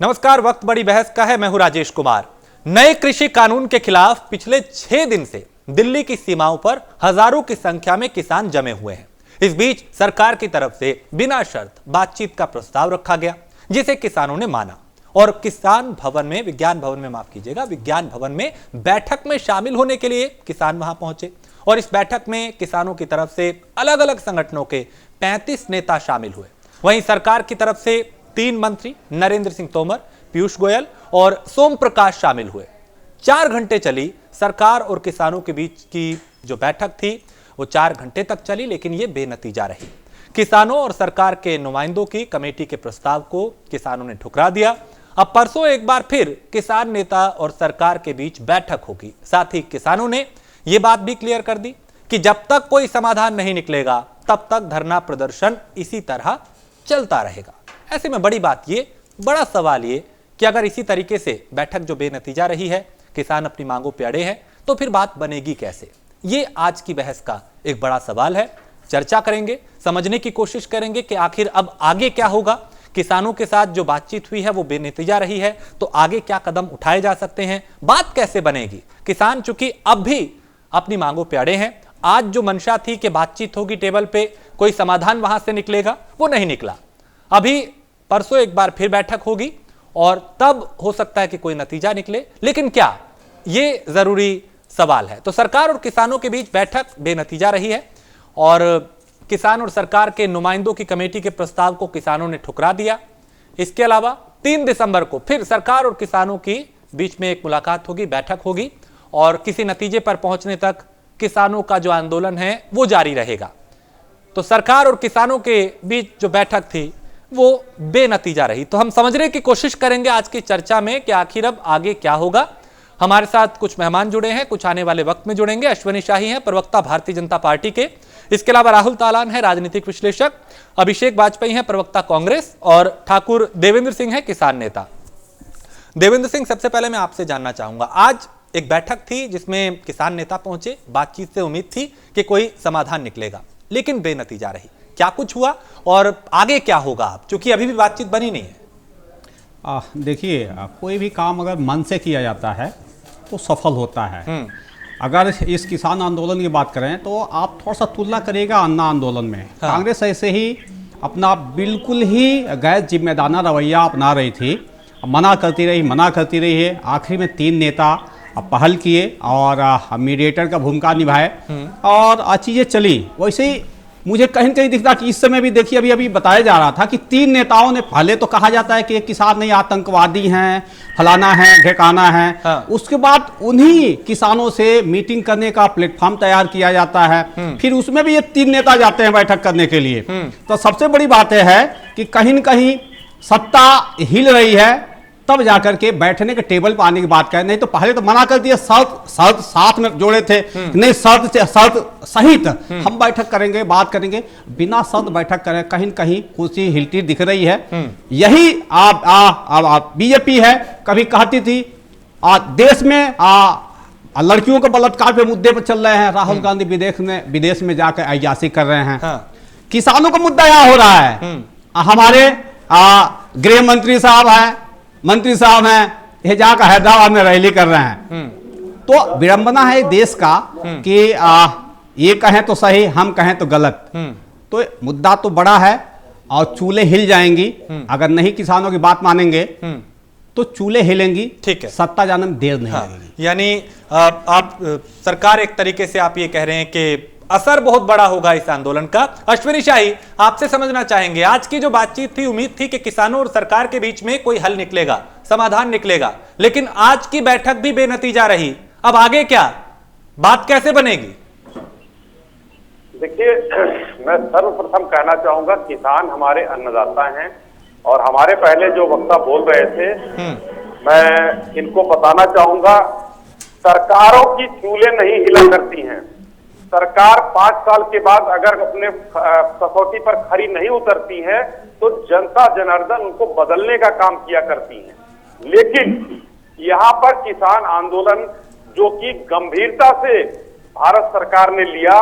नमस्कार, वक्त बड़ी बहस का है। मैं हूं राजेश कुमार। नए कृषि कानून के खिलाफ पिछले 6 दिन से दिल्ली की सीमाओं पर हजारों की संख्या में किसान जमे हुए हैं। इस बीच सरकार की तरफ से बिना शर्त बातचीत का प्रस्ताव रखा गया, जिसे किसानों ने माना और विज्ञान भवन में बैठक में शामिल होने के लिए किसान वहां पहुंचे। और इस बैठक में किसानों की तरफ से अलग अलग संगठनों के 35 नेता शामिल हुए। वहीं सरकार की तरफ से 3 मंत्री नरेंद्र सिंह तोमर, पीयूष गोयल और सोम प्रकाश शामिल हुए। 4 घंटे चली सरकार और किसानों के बीच की जो बैठक थी वो 4 घंटे तक चली, लेकिन ये बेनतीजा रही। किसानों और सरकार के नुमाइंदों की कमेटी के प्रस्ताव को किसानों ने ठुकरा दिया। अब परसों एक बार फिर किसान नेता और सरकार के बीच बैठक होगी। साथ ही किसानों ने यह बात भी क्लियर कर दी कि जब तक कोई समाधान नहीं निकलेगा तब तक धरना प्रदर्शन इसी तरह चलता रहेगा। ऐसे में बड़ा सवाल ये कि अगर इसी तरीके से बैठक जो बेनतीजा रही है, किसान अपनी मांगों पे अड़े हैं, तो फिर बात बनेगी कैसे? ये आज की बहस का एक बड़ा सवाल है। चर्चा करेंगे, समझने की कोशिश करेंगे कि आखिर अब आगे क्या होगा। किसानों के साथ जो बातचीत हुई है वो बेनतीजा रही है, तो आगे क्या कदम उठाए जा सकते हैं, बात कैसे बनेगी। किसान चूंकि अब भी अपनी मांगों पे अड़े हैं। आज जो मंशा थी कि बातचीत होगी टेबल पे, कोई समाधान वहां से निकलेगा, वो नहीं निकला। अभी परसों एक बार फिर बैठक होगी और तब हो सकता है कि कोई नतीजा निकले, लेकिन क्या, ये जरूरी सवाल है। तो सरकार और किसानों के बीच बैठक बेनतीजा रही है और किसान और सरकार के नुमाइंदों की कमेटी के प्रस्ताव को किसानों ने ठुकरा दिया। इसके अलावा 3 दिसंबर को फिर सरकार और किसानों की बीच में एक मुलाकात होगी, बैठक होगी और किसी नतीजे पर पहुंचने तक किसानों का जो आंदोलन है वो जारी रहेगा। तो सरकार और किसानों के बीच जो बैठक थी वो बेनतीजा रही। तो हम समझने की कोशिश करेंगे आज की चर्चा में कि आखिर अब आगे क्या होगा। हमारे साथ कुछ मेहमान जुड़े हैं, कुछ आने वाले वक्त में जुड़ेंगे। अश्विनी शाही हैं, प्रवक्ता भारतीय जनता पार्टी के। इसके अलावा राहुल तालान है, राजनीतिक विश्लेषक। अभिषेक वाजपेयी हैं, प्रवक्ता कांग्रेस। और ठाकुर देवेंद्र सिंह है, किसान नेता। देवेंद्र सिंह, सबसे पहले मैं आपसे जानना चाहूंगा, आज एक बैठक थी जिसमें किसान नेता पहुंचे। बातचीत से उम्मीद थी कि कोई समाधान निकलेगा, लेकिन बेनतीजा रही। क्या कुछ हुआ और आगे क्या होगा, क्योंकि अभी भी बातचीत बनी नहीं है? देखिए, कोई भी काम अगर मन से किया जाता है तो सफल होता है। अगर इस किसान आंदोलन की बात करें तो आप थोड़ा सा तुलना करिएगा अन्ना आंदोलन में। हाँ। कांग्रेस ऐसे ही अपना बिल्कुल ही गैर जिम्मेदाराना रवैया अपना रही थी, मना करती रही है। आखिर में 3 नेता पहल किए और मीडिएटर का भूमिका निभाए और चीज़ें चली। वैसे ही मुझे कहीं न कहीं दिखता कि इस समय भी देखिए, अभी बताया जा रहा था कि 3 नेताओं ने, पहले तो कहा जाता है कि किसान नहीं आतंकवादी हैं, फलाना है, ढेकाना है। हाँ। उसके बाद उन्हीं किसानों से मीटिंग करने का प्लेटफॉर्म तैयार किया जाता है। फिर उसमें भी ये 3 नेता जाते हैं बैठक करने के लिए। तो सबसे बड़ी बात यह है कि कहीं न कहीं सत्ता हिल रही है, तब जाकर के बैठने के टेबल पर आने की बात करें। नहीं तो पहले तो मना कर दिया, शर्त साथ में जोड़े थे, नहीं शर्त सहित हम बैठक करेंगे, बात करेंगे। बिना शर्त बैठक करें, कहीं न कहीं कुर्सी हिलती दिख रही है। यही आप बीजेपी है, कभी कहती थी देश में लड़कियों के बलात्कार पे मुद्दे पर चल रहे हैं, राहुल गांधी विदेश में जाकर अय्याशी कर रहे हैं। हाँ। किसानों का मुद्दा यहाँ हो रहा है। हमारे गृह मंत्री साहब हैं, मंत्री साहब हैं, ये जाकर हैदराबाद में रैली कर रहे हैं। तो विडंबना है देश का कि ये कहें तो सही, हम कहें तो गलत। तो मुद्दा तो बड़ा है और चूल्हे हिल जाएंगी। अगर नहीं किसानों की बात मानेंगे तो चूल्हे हिलेंगी। ठीक है, सत्ता जाने में देर नहीं लगेगी। यानी आप सरकार, एक तरीके से आप ये कह रहे हैं कि असर बहुत बड़ा होगा इस आंदोलन का। अश्विनी शाही, आपसे समझना चाहेंगे, आज की जो बातचीत थी, उम्मीद थी कि किसानों और सरकार के बीच में कोई हल निकलेगा, समाधान निकलेगा, लेकिन आज की बैठक भी बेनतीजा रही। अब आगे क्या, बात कैसे बनेगी? देखिए, मैं सर्वप्रथम कहना चाहूंगा, किसान हमारे अन्नदाता हैं और हमारे पहले जो वक्ता बोल रहे थे, मैं इनको बताना चाहूंगा, सरकारों की चूल्हे नहीं हिला करती हैं। सरकार 5 साल के बाद अगर अपने कसौटी पर खरी नहीं उतरती है तो जनता जनार्दन उनको बदलने का काम किया करती है। लेकिन यहाँ पर किसान आंदोलन जो कि गंभीरता से भारत सरकार ने लिया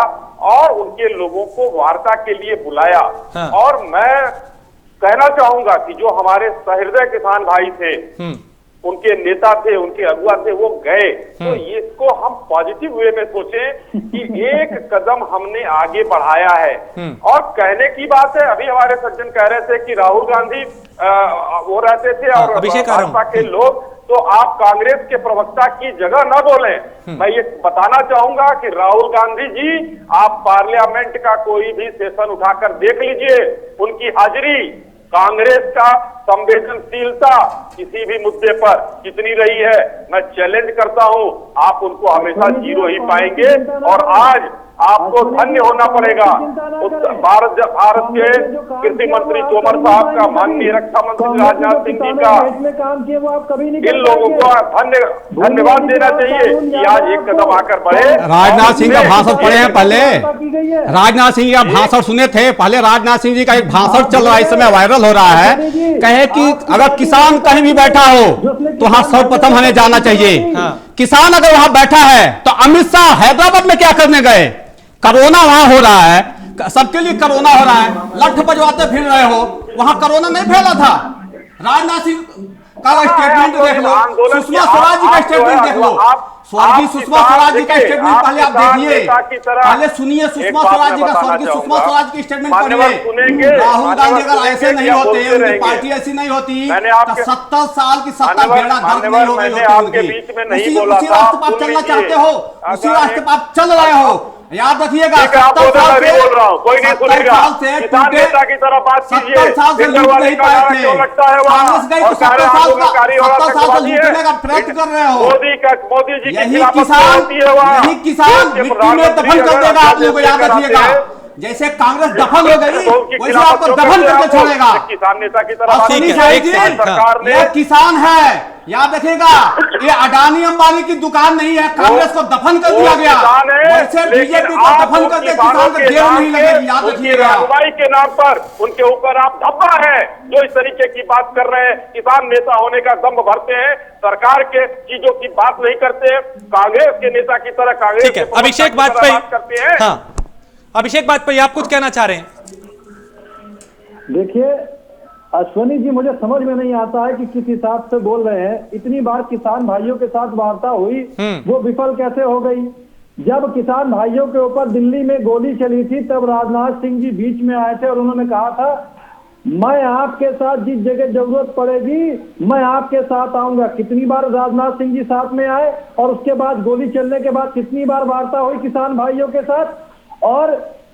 और उनके लोगों को वार्ता के लिए बुलाया। हाँ। और मैं कहना चाहूंगा कि जो हमारे सहृदय किसान भाई थे, उनके नेता थे, उनके अगुआ थे, वो गए, तो इसको हम पॉजिटिव वे में सोचें कि एक कदम हमने आगे बढ़ाया है। और कहने की बात है, अभी हमारे सज्जन कह रहे थे कि राहुल गांधी वो रहते थे और भाजपा के लोग, तो आप कांग्रेस के प्रवक्ता की जगह न बोलें। मैं ये बताना चाहूंगा कि राहुल गांधी जी, आप पार्लियामेंट का कोई भी सेशन उठाकर देख लीजिए, उनकी हाजिरी, कांग्रेस का संवेदनशीलता किसी भी मुद्दे पर कितनी रही है, मैं चैलेंज करता हूं, आप उनको हमेशा जीरो ही पाएंगे। और आज आपको धन्य होना पड़ेगा भारत के कृषि मंत्री तोमर साहब का, माननीय रक्षा मंत्री राजनाथ सिंह जी का, इन लोगों को धन्यवाद देना चाहिए कि आज एक कदम आकर बढ़े। राजनाथ सिंह का भाषण पढ़े हैं पहले, राजनाथ सिंह का भाषण सुने थे पहले। राजनाथ सिंह जी का एक भाषण चल रहा है इस समय, वायरल हो रहा है, कहे कि अगर किसान कहीं भी बैठा हो तो वहां सर्वप्रथम हमें जाना चाहिए। किसान अगर वहां बैठा है तो अमित शाह हैदराबाद में क्या करने गए? कोरोना वहां हो रहा है, सबके लिए कोरोना हो रहा है, लठ बजवाते फिर रहे हो, वहां कोरोना नहीं फैला था। राजनाथ सिंह का स्टेटमेंट देख लो, सुषमा स्वराज जी का स्टेटमेंट देख लो, स्वर्गीय सुषमा स्वराज जी का स्टेटमेंट पहले आप देखिए, पहले सुनिए सुषमा स्वराज जी का, स्वर्गीय सुषमा स्वराज की स्टेटमेंट पढ़िए। राहुल गांधी अगर ऐसे नहीं होते, उनकी पार्टी ऐसी नहीं होती तो 70 साल की सत्ता बेड़ा गर्क नहीं हो गई होती उनकी। उसी रास्ते पर आप चलना चाहते हो, उसी रास्ते पर आप चल रहे हो, याद रखिएगा। 70 साल से लूट नहीं पाए थे, कांग्रेस गई तो 70 साल से लूटने का प्रयत्न कर रहे हो। यही किसान मिट्टी में दफन कर देगा आप लोगों को, याद रखिएगा। जैसे कांग्रेस दफन हो गई वैसे आपको दफन करके छोड़ेगा। किसान नेता की तरह सरकार ने, किसान है, याद रखिएगा। ये अडानी अंबानी की दुकान नहीं है, कांग्रेस को दफन कर दिया गया, वैसे बीजेपी को दफन कर दिया, किसान को जेल नहीं लगेगी, याद रखिएगा। रहनुमाई के नाम पर उनके ऊपर आप धब्बा है जो इस तरीके की बात कर रहे हैं। किसान नेता होने का दम भरते हैं, सरकार के चीजों की बात नहीं करते, कांग्रेस के नेता की तरह कांग्रेस के अभिषेक वाजपेयी करते हैं। हाँ, अभिषेक वाजपेयी आप कुछ कहना चाह रहे हैं? देखिए अश्वनी जी, मुझे समझ में नहीं आता है कि किस हिसाब से बोल रहे हैं। इतनी बार किसान भाइयों के साथ वार्ता हुई, वो विफल कैसे हो गई? जब किसान भाइयों के ऊपर दिल्ली में गोली चली थी तब राजनाथ सिंह जी बीच में आए थे और उन्होंने कहा था मैं आपके साथ जिस जगह जरूरत पड़ेगी मैं आपके साथ आऊंगा। कितनी बार राजनाथ सिंह जी साथ में आए और उसके बाद गोली चलने के बाद कितनी बार वार्ता हुई किसान भाइयों के साथ? और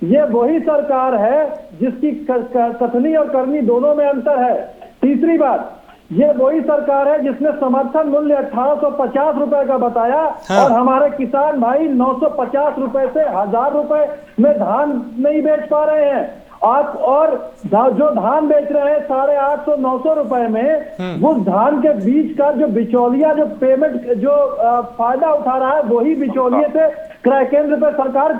ये वही सरकार है जिसकी कथनी और करनी दोनों में अंतर है। तीसरी बात, ये वही सरकार है जिसने समर्थन मूल्य 1850 रुपए का बताया और हमारे किसान भाई 950 रुपए से 1000 रुपए में धान नहीं बेच पा रहे हैं। आप और जो धान बेच रहे हैं 850-900 रुपए में, उस धान के बीच का जो बिचौलिया जो पेमेंट जो फायदा उठा रहा है वही बिचौलिए से क्रय केंद्र पे सरकार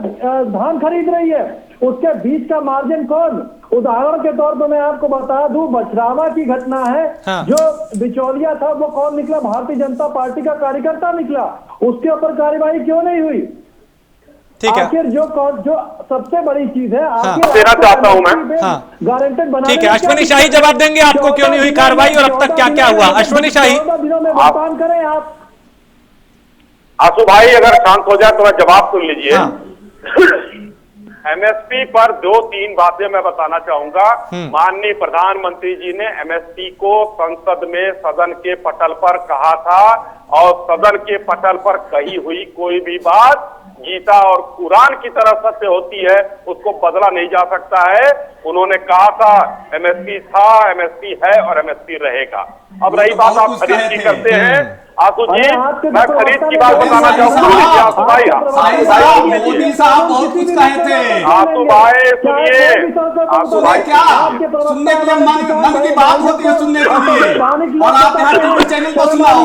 धान खरीद रही है। उसके बीच का मार्जिन कौन? उदाहरण के तौर पर मैं आपको बता दूं, बछरावा की घटना है। जो बिचौलिया था वो कौन निकला? भारतीय जनता पार्टी का कार्यकर्ता निकला। उसके ऊपर कार्रवाई क्यों नहीं हुई? ठीक है, आखिर जो सबसे बड़ी चीज है देना चाहता हूं मैं, गारंटेड बना। ठीक है, अश्वनी शाही जवाब देंगे आपको क्यों नहीं हुई कार्रवाई और अब तक क्या क्या हुआ। अश्वनी शाही, 14 दिनों में भुगतान करें आप। आंसू भाई अगर शांत हो जाए तो मैं जवाब सुन लीजिए। एमएसपी पर 2-3 बातें मैं बताना चाहूंगा। माननीय प्रधानमंत्री जी ने एमएसपी को संसद में सदन के पटल पर कहा था और सदन के पटल पर कही हुई कोई भी बात गीता और कुरान की तरह सत्य होती है, उसको बदला नहीं जा सकता है। उन्होंने कहा था एमएसपी था, एमएसपी है और एमएसपी रहेगा। अब रही बात आप खरीद की करते हैं, आंसू जी मैं खरीद की बात बताना चाहूंगा। आंसू भाई, मोदी साहब बहुत कुछ कहे थे। आंसू भाई सुनिए, आंसू भाई क्या सुनने के लिए मन की बात होती है, सुनने के लिए। और आप यहाँ टीवी चैनल पर सुनाओ,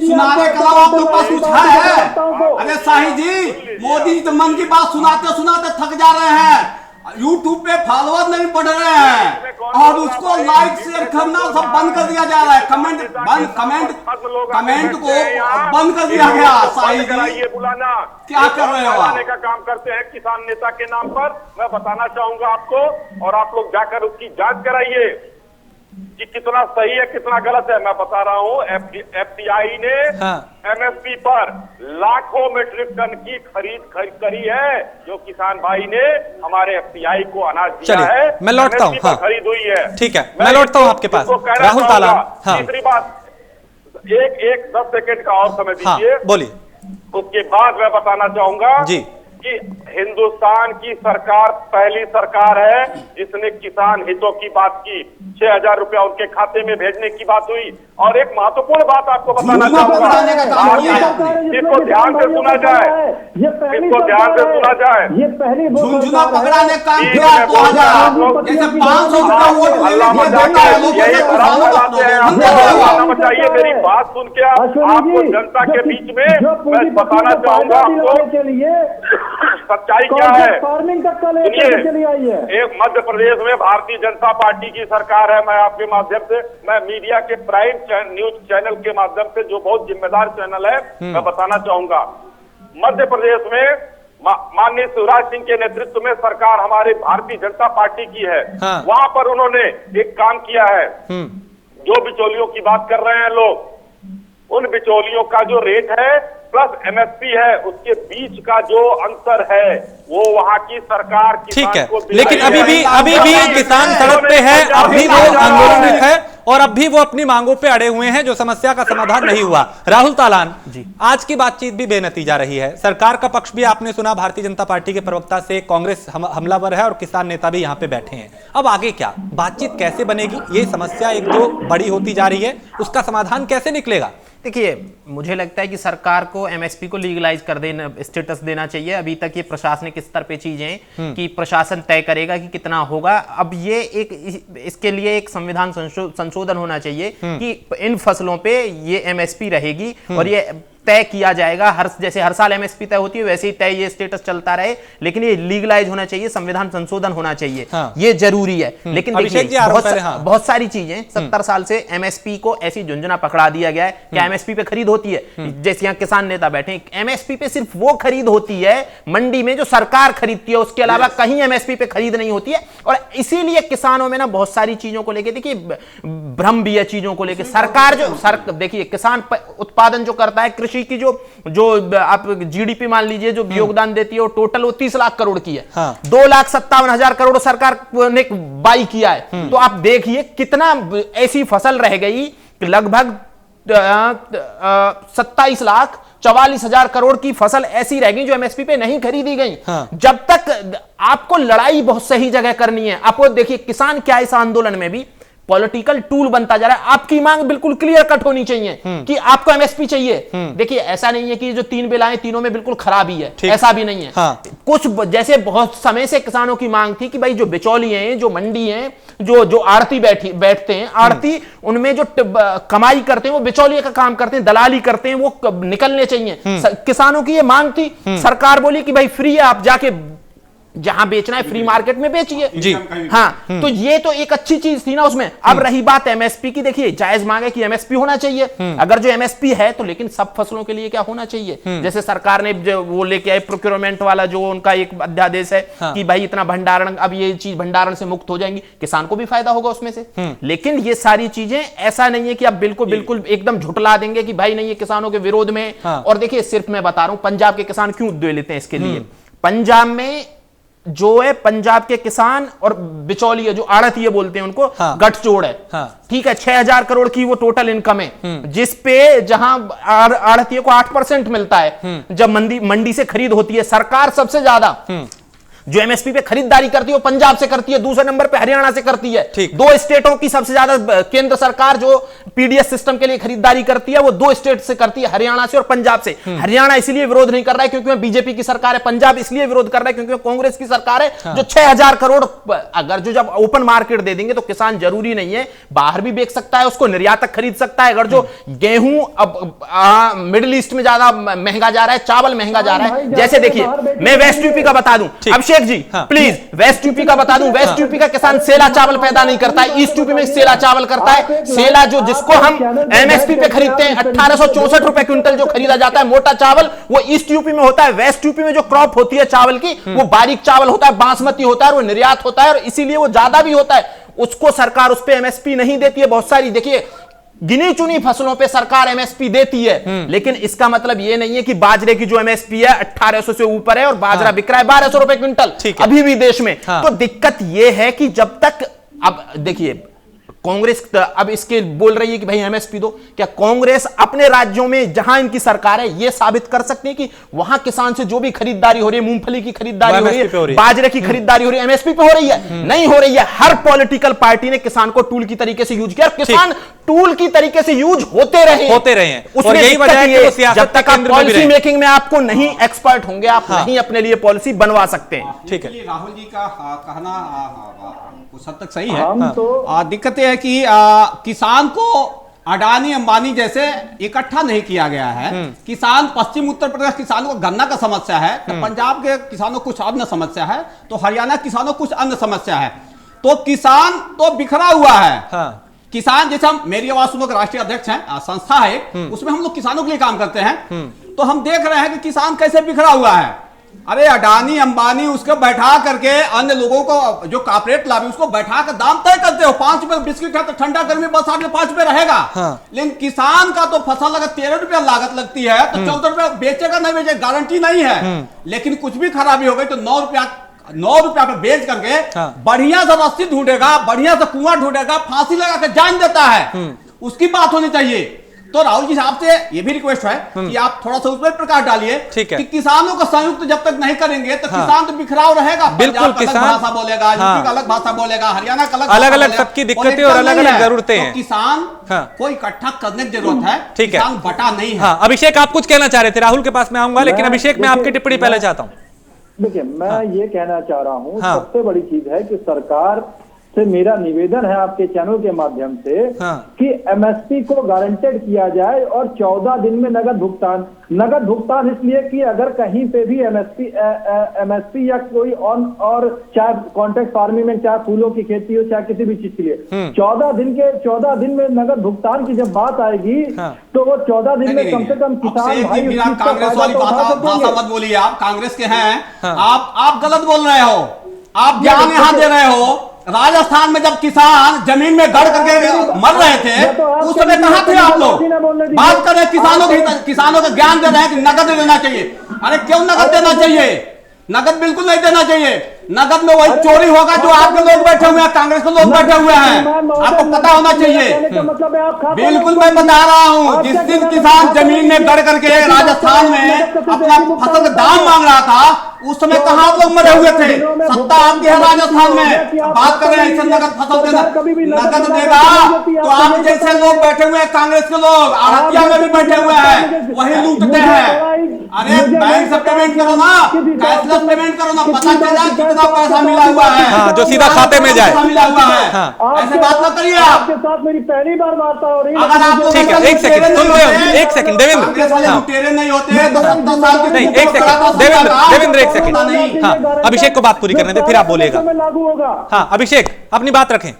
सुनाने के अलावा आप लोग पास कुछ है? अरे शाही जी, मोदी जी तो मन की बात सुनाते सुनाते थक जा रहे हैं, यूट्यूब पे फॉलोअर नहीं बढ़ रहे हैं और उसको लाइक शेयर करना सब बंद कर दिया जा रहा है। कमेंट को बंद कर दिया गया। शाही जी बुलाना क्या कर रहे हो? का काम करते हैं किसान नेता के नाम पर। मैं बताना चाहूंगा आपको, और आप लोग जाकर उसकी जांच कराइए। कि कितना सही है कितना गलत है। मैं बता रहा हूँ, एफसीआई ने एमएसपी पर लाखों मेट्रिक टन की खरीद करी है, जो किसान भाई ने हमारे एफसीआई को अनाज दिया है। मैं लौटता हूँ, हाँ खरीद हुई है। ठीक है, मैं लौटता हूँ आपके पास। राहुल तालान, तीसरी बात, एक 10 सेकंड का और समय दीजिए, बोलिए। उसके बाद मैं बताना चाहूंगा जी कि हिंदुस्तान की सरकार पहली सरकार है जिसने किसान हितों की बात की। 6,000 रुपया उनके खाते में भेजने की बात हुई। और एक महत्वपूर्ण बात आपको बताना चाहूंगा, इसको ध्यान से सुना जाए, इसको ध्यान से सुना जाए। ये पहली झुंझुना पकड़ाने का काम किया 2000 जैसे 500 रुपया वोट यही बताना चाहिए। मेरी बात सुन के आपको जनता के बीच में मैं बताना चाहूंगा आपको सच्चाई क्या है। फार्मिंग तक चली आई है। एक मध्य प्रदेश में भारतीय जनता पार्टी की सरकार है। मैं आपके माध्यम से, मैं मीडिया के प्राइम न्यूज चैनल के माध्यम से, जो बहुत जिम्मेदार चैनल है, मैं बताना चाहूंगा, मध्य प्रदेश में माननीय शिवराज सिंह के नेतृत्व में सरकार हमारे भारतीय जनता पार्टी की है। वहां पर उन्होंने एक काम किया है, जो बिचौलियों की बात कर रहे हैं लोग, उन बिचौलियों का जो रेट है प्लस एमएसपी है, उसके बीच का जो अंतर है वो वहां की सरकार ठीक है। लेकिन अभी भी किसान सड़क पे है, अभी वो आंदोलन है और अब भी वो अपनी मांगों पे अड़े हुए हैं, जो समस्या का समाधान नहीं हुआ। राहुल तालान जी, आज की बातचीत भी बेनतीजा रही है। सरकार का पक्ष भी आपने सुना, भारतीय जनता पार्टी के प्रवक्ता से कांग्रेस हमलावर है और किसान नेता भी यहां पे बैठे हैं। अब आगे क्या बातचीत कैसे बनेगी? ये समस्या एक दो बड़ी होती जा रही है, उसका समाधान कैसे निकलेगा? देखिए, मुझे लगता है कि सरकार को एमएसपी को लीगलाइज कर देना, स्टेटस देना चाहिए। अभी तक ये प्रशासनिक स्तर पे चीजें कि प्रशासन तय करेगा कि कितना होगा। अब ये इसके लिए एक संविधान संशोधन होना चाहिए कि इन फसलों पे ये एमएसपी रहेगी और ये तय किया जाएगा। जैसे हर साल एमएसपी तय होती है वैसे ही तय ये स्टेटस चलता रहे, लेकिन ये लीगलाइज होना चाहिए, संविधान संशोधन होना चाहिए। ये जरूरी है। लेकिन देखिए, बहुत सारी चीजें 70 साल से एमएसपी को ऐसी झुंझुना पकड़ा दिया गया है। क्या एमएसपी पे खरीद होती है? जैसे यहाँ किसान नेता बैठे, एमएसपी पे सिर्फ वो खरीद होती है मंडी में जो सरकार खरीदती है, उसके अलावा कहीं एमएसपी पे खरीद नहीं होती है। और इसीलिए किसानों में ना बहुत सारी चीजों को लेकर, देखिए भ्रम भी है चीजों को लेकर। सरकार देखिए, किसान उत्पादन जो करता है, कृषि की जो आप जीडीपी मान लीजिए जो योगदान देती है, वो टोटल वो 30 लाख करोड़ की है। 2,57,000 करोड़ सरकार ने बाई किया है। तो आप देखिए कितना ऐसी फसल रह गई, लगभग 27,44,000 करोड़ की फसल ऐसी रह गई जो एमएसपी पे नहीं खरीदी गई। जब तक आपको लड़ाई बहुत सही जगह करनी है, आपको देखिए किसान क्या इस आंदोलन में भी पॉलिटिकल टूल बनता जा रहा है। आपकी मांग बिल्कुल क्लियर कट होनी चाहिए कि आपको एमएसपी चाहिए। देखिए, ऐसा नहीं है कि जो 3 बिल आए तीनों में बिल्कुल खराबी है, ऐसा भी नहीं है। कुछ जैसे बहुत समय से किसानों की मांग थी कि भाई जो बिचौलिए हैं, जो मंडी हैं, जो आड़ती बैठते हैं, आड़ती उनमें जो कमाई करते हैं वो बिचौलिए का काम करते हैं, दलाली करते हैं, वो निकलने चाहिए। किसानों की ये मांग थी। सरकार बोली कि भाई फ्री है, आप जाके जहां बेचना है फ्री मार्केट में बेचिए जी। हाँ, तो ये तो एक अच्छी चीज थी ना उसमें। अब रही बात एमएसपी की, देखिए जायज मांग है कि एमएसपी होना चाहिए। अगर जो एमएसपी है तो लेकिन सब फसलों के लिए क्या होना चाहिए? जैसे सरकार ने जो वो लेके आए प्रोक्योरमेंट वाला जो उनका एक अध्यादेश है कि भाई इतना भंडारण, अब ये चीज भंडारण से मुक्त हो जाएंगी, किसान को भी फायदा होगा उसमें से। लेकिन ये सारी चीजें ऐसा नहीं है कि आप बिल्कुल एकदम झुटला देंगे कि भाई नहीं ये किसानों के विरोध में। और देखिए, सिर्फ मैं बता रहा हूं पंजाब के किसान क्यों उद्योग लेते हैं इसके लिए। पंजाब में जो है, पंजाब के किसान और बिचौलिए जो आड़तिये बोलते हैं उनको, गठजोड़ है। ठीक है, 6,000 करोड़ की वो टोटल इनकम है, जिसपे जहां आड़तिये को 8% मिलता है जब मंडी से खरीद होती है। सरकार सबसे ज्यादा जो एमएसपी पे खरीदारी करती है वो पंजाब से करती है, दूसरे नंबर पे हरियाणा से करती है। 2 स्टेटों की सबसे ज्यादा केंद्र सरकार जो पीडीएस सिस्टम के लिए खरीदारी करती है वो 2 स्टेट से करती है, हरियाणा से और पंजाब से। हरियाणा इसलिए विरोध नहीं कर रहा है क्योंकि वह बीजेपी की सरकार है, पंजाब इसलिए विरोध कर रहा है क्योंकि वह कांग्रेस की सरकार है। जो 6,000 करोड़ अगर जो जब ओपन मार्केट दे देंगे तो किसान जरूरी नहीं है बाहर भी बेच सकता है, उसको निर्यातक खरीद सकता है। अगर जो गेहूं अब मिडिल ईस्ट में ज्यादा महंगा जा रहा है, चावल महंगा जा रहा है, जैसे देखिए मैं वेस्ट यूपी का बता दूं, Abhishek ji please west UP का बता दूं, वेस्ट यूपी का किसान सेला चावल पैदा नहीं करता है, ईस्ट यूपी में सेला चावल करता है। सेला जो जिसको हम एमएसपी पे खरीदते हैं 1864 रुपए क्विंटल जो खरीदा जाता है मोटा चावल, वो ईस्ट यूपी में होता है। वेस्ट यूपी में जो क्रॉप होती है चावल की वो बारीक चावल होता है, बासमती होता है, वो निर्यात होता है और इसीलिए वो ज्यादा भी होता है। उसको सरकार उस पे एमएसपी नहीं देती है। बहुत सारी देखिए गिनी चुनी फसलों पे सरकार एमएसपी देती है, लेकिन इसका मतलब यह नहीं है कि बाजरे की जो एमएसपी है 1800 से ऊपर है और बाजरा बिक रहा है 1200 रुपए क्विंटल अभी भी देश में। तो दिक्कत यह है कि जब तक, अब देखिए कांग्रेस अब इसके बोल रही है कि भाई एमएसपी दो, क्या कांग्रेस अपने राज्यों में जहां इनकी सरकार है यह साबित कर सकती है कि वहां किसान से जो भी खरीदारी हो रही है, मूंगफली की खरीदारी हो रही है, बाजरे की खरीदारी हो रही है, एमएसपी पे हो रही है? नहीं हो रही है। हर पॉलिटिकल पार्टी ने किसान को टूल की तरीके से यूज किया, किसान टूल की तरीके से यूज होते रहे हैं। और यही वजह है कि वो सियासत जब तक आप पॉलिसी मेकिंग में आपको नहीं एक्सपर्ट होंगे, आप नहीं अपने लिए पॉलिसी बनवा सकते हैं। ठीक है, राहुल जी का कहना कुछ हद तक सही है। तो दिक्कत यह है कि किसान को अडानी अंबानी जैसे इकट्ठा नहीं किया गया है। किसान, पश्चिम उत्तर प्रदेश किसानों को गन्ना का समस्या है, तो पंजाब के किसानों को कुछ अन्य समस्या है, तो हरियाणा किसानों को कुछ अन्य समस्या है। तो किसान तो बिखरा हुआ है। किसान, जैसे हम मेरी आवाज सुनो के राष्ट्रीय अध्यक्ष हैं, संस्था है, उसमें हम लोग किसानों के लिए काम करते हैं। तो हम देख रहे हैं कि किसान कैसे बिखरा हुआ है। अरे अडानी अंबानी उसको बैठा करके, अन्य लोगों को जो कॉर्पोरेट लाभ उसको बैठा कर दाम तय करते हो। 5 रुपए बिस्किट है तो ठंडा गर्मी बस आपके 5 रुपए रहेगा। लेकिन किसान का तो फसल अगर 13 रुपया लागत लगती है तो 14 रुपया बेचेगा नहीं बेचेगा गारंटी नहीं है। लेकिन कुछ भी खराबी हो गई तो 9 रुपया पे बेच करके बढ़िया से रस्सी ढूंढेगा, बढ़िया से कुआं ढूंढेगा, फांसी लगा के जान देता है। उसकी बात होनी चाहिए। तो राहुल जी साहब से ये भी रिक्वेस्ट है कि आप थोड़ा सा उसमें प्रकाश डालिए कि किसानों का संयुक्त जब तक नहीं करेंगे तो किसान तो बिखराव रहेगा। बिल्कुल, किसान भाषा बोलेगा, यूपी का अलग भाषा बोलेगा, हरियाणा का अलग अलग सबकी दिक्कतें और अलग अलग जरूरतें हैं। किसान को इकट्ठा करने की जरूरत है। ठीक है, किसान बटा नहीं है। अभिषेक, आप कुछ कहना चाह रहे थे, राहुल के पास मैं आऊंगा, लेकिन अभिषेक मैं आपकी टिप्पणी पहले चाहता हूँ। देखिए, मैं ये कहना चाह रहा हूँ, सबसे बड़ी चीज है कि सरकार से मेरा निवेदन है आपके चैनल के माध्यम से कि एमएसपी को गारंटेड किया जाए और 14 दिन में नगद भुगतान इसलिए कि अगर कहीं पे भी एमएसपी या कोई और चाहे कॉन्ट्रैक्ट फार्मिंग में, चाहे फूलों की खेती हो, चाहे किसी भी चीज के लिए 14 दिन में नगद भुगतान की जब बात आएगी तो वो 14 दिन में कम से कम किसान भाई कांग्रेस वाली भाषा मत बोलिए। आप कांग्रेस के हैं, आप गलत बोल रहे हो, आप ज्ञान यहाँ दे रहे हो। राजस्थान में जब किसान जमीन में गड़ करके मर रहे थे उस समय कहां थे आप लोग? बात कर रहे किसानों का ज्ञान दे रहे हैं कि नगद देना चाहिए। अरे क्यों नगद देना चाहिए? नगद बिल्कुल नहीं देना चाहिए। नगद में वही चोरी होगा जो आपके लोग बैठे हुए हैं, कांग्रेस के लोग बैठे हुए हैं। आपको पता होना चाहिए। बिल्कुल मैं बता रहा हूँ, जिस दिन किसान जमीन में गड़ करके राजस्थान में अपना फसल का दाम मांग रहा था उस समय कहां आप लोग मरे हुए थे? सत्ता आपकी है राजस्थान में। बात कर रहे हैं इससे नगद फसल देना, नगद देगा तो आप जैसे लोग बैठे हुए हैं, कांग्रेस के लोग आड़तिया में भी बैठे हुए हैं, वही लूटते हैं। अरे बैंक से पेमेंट करो ना, कैशलेस पेमेंट करो ना, पता चला कितना पैसा मिला हुआ है, जो सीधा खाते में जाए। मिला हुआ है, ऐसे बात ना करिए। आपके साथ मेरी पहली बार वार्ता हो रही है। अगर आप ठीक है, एक सेकंड सुन रहे हो, एक सेकंड देवेंद्र, तेरे नहीं होते तो 70 साल के नहीं, एक सेकंड देवेंद्र एक सेकंड। हाँ, अभिषेक को बात पूरी करने दे, फिर आप बोलेगा। लागू होगा। हाँ अभिषेक, अपनी बात रखें।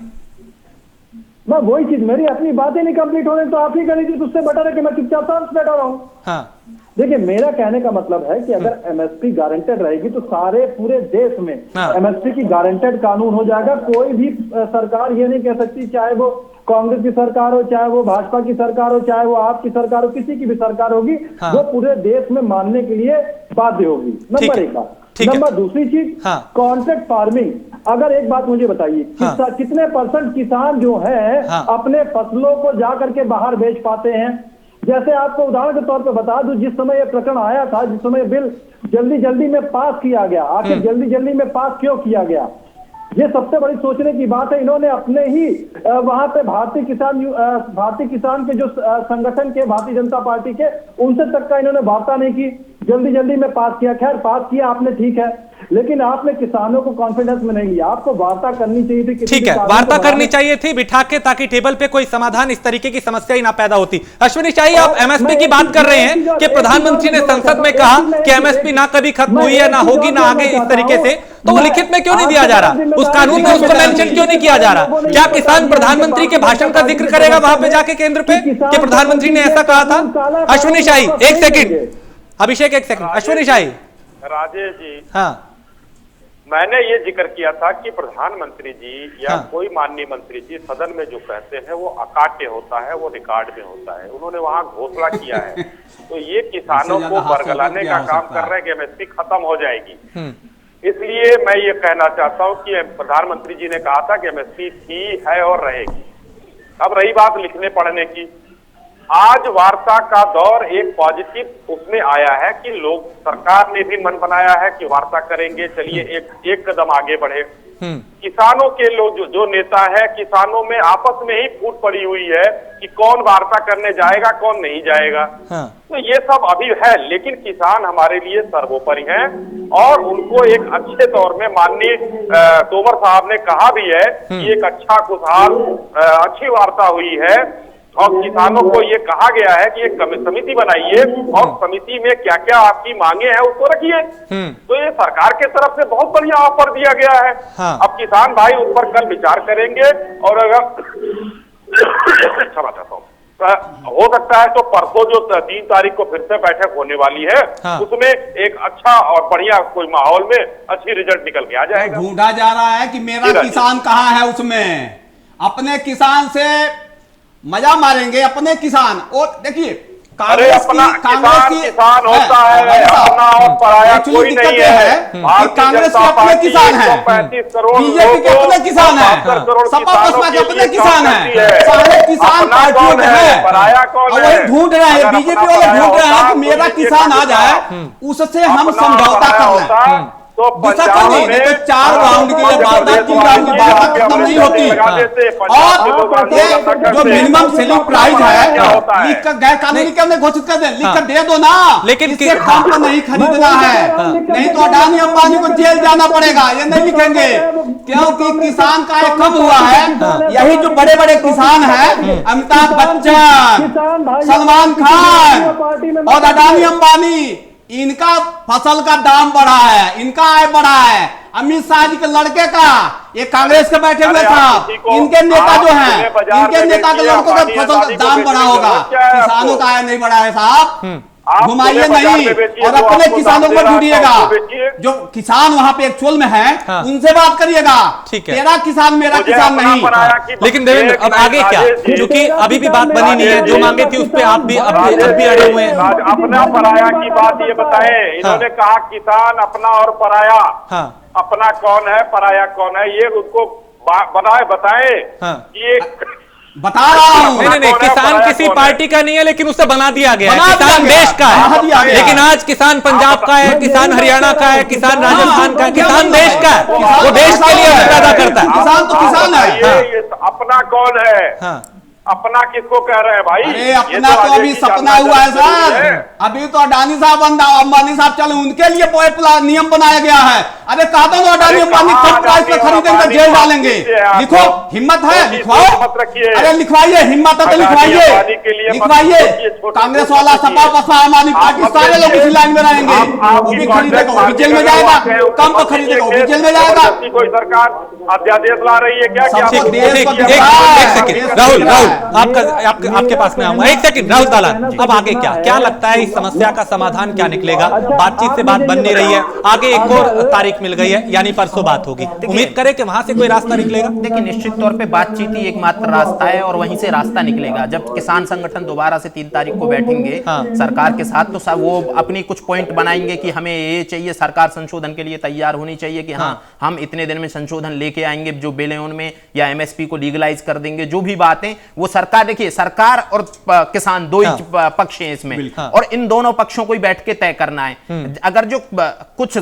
मैं वही चीज, मेरी अपनी बातें नहीं कंप्लीट हो रही तो आप ही कर लीजिए, उससे बेटर है कि मैं चुपचाप शांत बैठा रहा हूँ। हाँ देखिए, मेरा कहने का मतलब है कि अगर एमएसपी गारंटेड रहेगी तो सारे पूरे देश में एमएसपी की गारंटेड कानून हो जाएगा। कोई भी सरकार ये नहीं कह सकती, चाहे वो कांग्रेस की सरकार हो, चाहे वो भाजपा की सरकार हो, चाहे वो आपकी सरकार हो, किसी की भी सरकार होगी, वो पूरे देश में मानने के लिए बाध्य होगी। नंबर एक बात। नंबर दूसरी चीज, कॉन्ट्रैक्ट फार्मिंग। अगर एक बात मुझे बताइए, कितने % किसान जो है अपने फसलों को जाकर के बाहर बेच पाते हैं? जैसे आपको उदाहरण के तौर पे बता दूं, जिस समय यह प्रकरण आया था, जिस समय बिल जल्दी में पास किया गया, आखिर जल्दी में पास क्यों किया गया, ये सबसे बड़ी सोचने की बात है। इन्होंने अपने ही वहां पे भारतीय किसान के जो संगठन के, भारतीय जनता पार्टी के, उनसे तक का इन्होंने वार्ता नहीं की, जल्दी में पास किया। खैर पास किया आपने, ठीक है, लेकिन आपने किसानों को कॉन्फिडेंस में नहीं लिया। आपको वार्ता करनी चाहिए थी। ठीक है, वार्ता करनी चाहिए थी बिठा के, ताकि टेबल पे कोई समाधान, इस तरीके की समस्या ही ना पैदा होती। अश्विनी शाही, आप एमएसपी की बात कर रहे हैं कि प्रधानमंत्री ने संसद में कहा कि एमएसपी ना कभी खत्म हुई है, ना होगी, ना आगे, इस तरीके से, तो वो लिखित में क्यों नहीं दिया जा रहा? उस कानून में उसको मेंशन क्यों नहीं किया जा रहा? क्या किसान प्रधानमंत्री के भाषण का जिक्र करेगा वहां पे जाके केंद्र पे कि प्रधानमंत्री ने ऐसा कहा था? अश्विनी शाही एक सेकंड, अभिषेक एक सेकंड, अश्विनी शाही। राजेश जी, हाँ मैंने ये जिक्र किया था कि प्रधानमंत्री जी या कोई माननीय मंत्री जी सदन में जो कहते हैं वो अकाट्य होता है, वो रिकॉर्ड में होता है। उन्होंने वहां घोषणा किया है तो ये किसानों को बरगलाने का काम कर रहे हैं कि एमएसपी खत्म हो जाएगी। इसलिए मैं ये कहना चाहता हूँ कि प्रधानमंत्री जी ने कहा था कि एमएसपी थी, है और रहेगी। अब रही बात लिखने पढ़ने की, आज वार्ता का दौर एक पॉजिटिव उसमें आया है कि लोग, सरकार ने भी मन बनाया है कि वार्ता करेंगे, चलिए एक कदम आगे बढ़े। किसानों के लोग जो नेता है, किसानों में आपस में ही फूट पड़ी हुई है कि कौन वार्ता करने जाएगा कौन नहीं जाएगा। तो ये सब अभी है, लेकिन किसान हमारे लिए सर्वोपरि हैं और उनको एक अच्छे दौर में माननीय तोमर साहब ने कहा भी है कि एक अच्छा खुशहाल अच्छी वार्ता हुई है और किसानों को ये कहा गया है कि एक समिति बनाइए और समिति में क्या क्या आपकी मांगे हैं उसको रखिए। तो ये सरकार के तरफ से बहुत बढ़िया ऑफर दिया गया है। अब किसान भाई उस पर कल विचार करेंगे और अगर क्षमा चाहता हूँ, हो सकता है तो परसों जो 3 तारीख को फिर से बैठक होने वाली है उसमें एक अच्छा और बढ़िया कोई माहौल में अच्छी रिजल्ट निकल के आ जाएगा। ढूंढा जा रहा है कि मेरा किसान कहाँ है, उसमें अपने किसान से मजा मारेंगे अपने किसान। और देखिए कांग्रेस किसान होता है अपना और पराया कोई नहीं है। कांग्रेस के अपने किसान है, 35 करोड़ बीजेपी के अपने किसान है, सपा बसपा के अपने किसान है, सारे किसान पार्टियों के हैं। पराया कौन है? वही ढूंढ रहे हैं, बीजेपी वाले ढूंढ रहे हैं कि मेरा किसान आ जाए, उससे हम समझौता कर लें। तो पंजाब में तो 4 राउंड के लिए वार्ता, 3 राउंड की वार्ता खत्म नहीं होती। और ये जो मिनिमम सेलिंग प्राइस है लिख कर गैर कानूनी क्यों नहीं घोषित कर दे, लिख कर दे दो ना, लेकिन इससे कम पर नहीं खरीदना है, नहीं तो अडानी अंबानी को जेल जाना पड़ेगा। ये नहीं लिखेंगे क्योंकि किसान का एक कम हुआ है। यही जो बड़े बड़े किसान हैं, अमिताभ बच्चन, सलमान खान और अडानी अंबानी, इनका फसल का दाम बढ़ा है, इनका आय बढ़ा है। अमित शाह जी के लड़के का, ये कांग्रेस के बैठे हुए था, इनके नेता जो हैं, इनके नेता के लड़कों का फसल का दाम बढ़ा होगा, किसानों का आय नहीं बढ़ा है साहब। घुमाइए नहीं और अपने किसानों को ढूंढिएगा, जो किसान वहां पे एक्चुअल में है उनसे बात करिएगा। तेरा किसान मेरा किसान नहीं। लेकिन देवेंद्र अब आगे क्या, क्योंकि अभी भी बात बनी नहीं है, जो मांगे थी उस पर आप भी अड़े हुए हैं। अपना पराया की बात ये बताएं, इन्होंने कहा किसान अपना और पराया, अपना कौन है पराया कौन है ये उसको बताएं कि बता रहा हूं। नहीं, किसान किसी पार्टी का नहीं है, लेकिन उसे बना दिया गया है। किसान देश का है, लेकिन आज किसान पंजाब का है, किसान हरियाणा का है, किसान राजस्थान का है, किसान देश का है, वो देश के लिए पैदा करता है। किसान तो किसान है। अपना कौन है? अपना किसको कह रहे हैं भाई? अरे अपना तो अभी सपना हुआ है सर, अभी तो अडानी साहब अंबानी साहब चले, उनके लिए नियम बनाया गया है। अरे कहा था ना अडानी अंबानी कम प्राइस पे खरीदेंगे जेल डालेंगे। लिखो, हिम्मत है लिखवाओ, अरे लिखवाइए, हिम्मत है तो लिखवाइए, लिखवाइए। कांग्रेस वाला सपा बसपा आम आदमी पार्टी सारे लोग इसी लाइन में रहेंगे। वो भी खरीदेगा, वो भी जेल में जाएगा, कम पर खरीदेगा, वो भी जेल में जाएगा। कोई सरकार अध्यादेश ला रही है क्या? राहुल आपके पास में आऊंगा, एक सेकंड। राहुल दालान, अब आगे क्या लगता है, इस समस्या का समाधान क्या निकलेगा? बातचीत से बात बन नहीं रही है, आगे एक और तारीख मिल गई है, यानी परसों बात होगी। उम्मीद करें कि वहां से कोई रास्ता निकलेगा। देखिए निश्चित तौर पे बातचीत ही एकमात्र रास्ता है और वहीं से रास्ता निकलेगा। जब किसान संगठन दोबारा से 3 तारीख को बैठेंगे सरकार के साथ, तो वो अपनी कुछ पॉइंट बनाएंगे कि हमें ये चाहिए, सरकार संशोधन के लिए तैयार होनी चाहिए कि हाँ हम इतने दिन में संशोधन लेके आएंगे, जो बिलियन में या एमएसपी को लीगलाइज कर देंगे, जो भी बातें वो सरकार, देखिए सरकार और किसान दो ही पक्ष हैं इसमें, और इन दोनों पक्षों को ही बैठ के तय करना है। अगर जो कुछ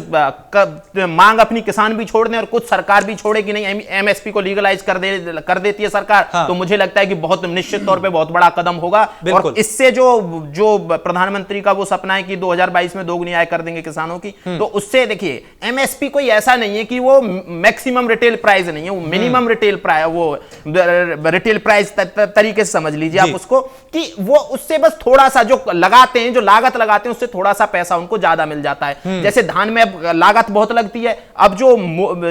मांग अपनी किसान भी छोड़ दें और कुछ सरकार भी छोड़े कि नहीं एमएसपी को लीगलाइज कर देती है सरकार, तो मुझे लगता है कि बहुत निश्चित तौर पे बहुत बड़ा कदम होगा। और इससे जो प्रधानमंत्री का वो सपना है कि 2022 में दोगुनी आय कर देंगे किसानों की, तो उससे देखिए एमएसपी कोई ऐसा नहीं है कि वो मैक्सिमम रिटेल प्राइस नहीं है, वो मिनिमम रिटेल प्राइस, वो रिटेल प्राइस तरीके से समझ लीजिए आप उसको, कि वो उससे बस थोड़ा सा जो लगाते हैं, जो लागत लगाते हैं, उससे थोड़ा सा पैसा उनको ज्यादा मिल जाता है। जैसे धान में लागत बहुत लगती है, अब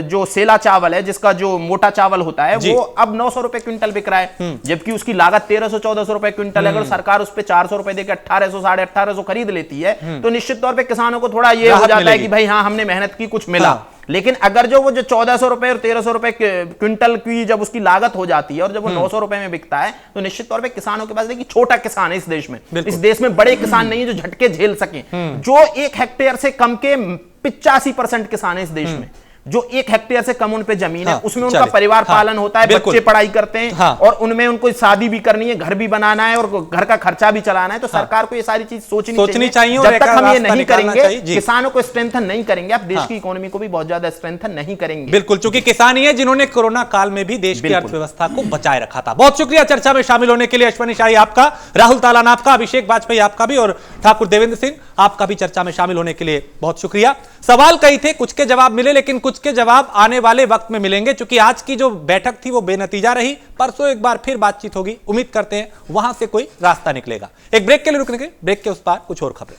जो सेला चावल है, जिसका जो मोटा चावल होता है, वो अब 900 रुपए क्विंटल बिक रहा है, जबकि उसकी लागत 1300-1400 रुपए क्विंटल है। अगर सरकार उस पर 400 रुपए देकर 1800 1850 खरीद लेती है, तो निश्चित तौर पर किसानों को थोड़ा ये हो जाता है कि भाई हाँ हमने मेहनत की, कुछ मिला। लेकिन अगर जो 1400 रुपए और 1300 रुपए क्विंटल की जब उसकी लागत हो जाती है और जब वो 900 रुपए में बिकता है, तो निश्चित तौर पे किसानों के पास, देखिए छोटा किसान है इस देश में, इस देश में बड़े किसान नहीं है जो झटके झेल सके। जो 1 हेक्टेयर से कम के 85% किसान है इस देश में, जो 1 हेक्टेयर से कम उन पे जमीन है, उसमें उनका परिवार पालन होता है, बच्चे पढ़ाई करते हैं, और उनमें उनको शादी भी करनी है, घर भी बनाना है और घर का खर्चा भी चलाना है। तो सरकार को ये सारी चीज सोचनी चाहिए। जब तक हम ये नहीं करेंगे, किसानों को स्ट्रेंथन नहीं करेंगे, आप देश की इकोनॉमी को भी बहुत ज्यादा स्ट्रेंथन नहीं करेंगे। बिल्कुल, चूंकि किसान ही है जिन्होंने कोरोना काल में भी देश की अर्थव्यवस्था को बचाए रखा था। बहुत शुक्रिया चर्चा में शामिल होने के लिए अश्वनी शाही आपका, राहुल तालान आपका, अभिषेक वाजपेयी आपका भी, और ठाकुर देवेंद्र सिंह आपका भी चर्चा में शामिल होने के लिए बहुत शुक्रिया। सवाल कई थे, कुछ के जवाब मिले, लेकिन कुछ के जवाब आने वाले वक्त में मिलेंगे, क्योंकि आज की जो बैठक थी वो बेनतीजा रही। परसों एक बार फिर बातचीत होगी, उम्मीद करते हैं वहां से कोई रास्ता निकलेगा। एक ब्रेक के लिए रुकने के, ब्रेक के उस पार कुछ और खबरें।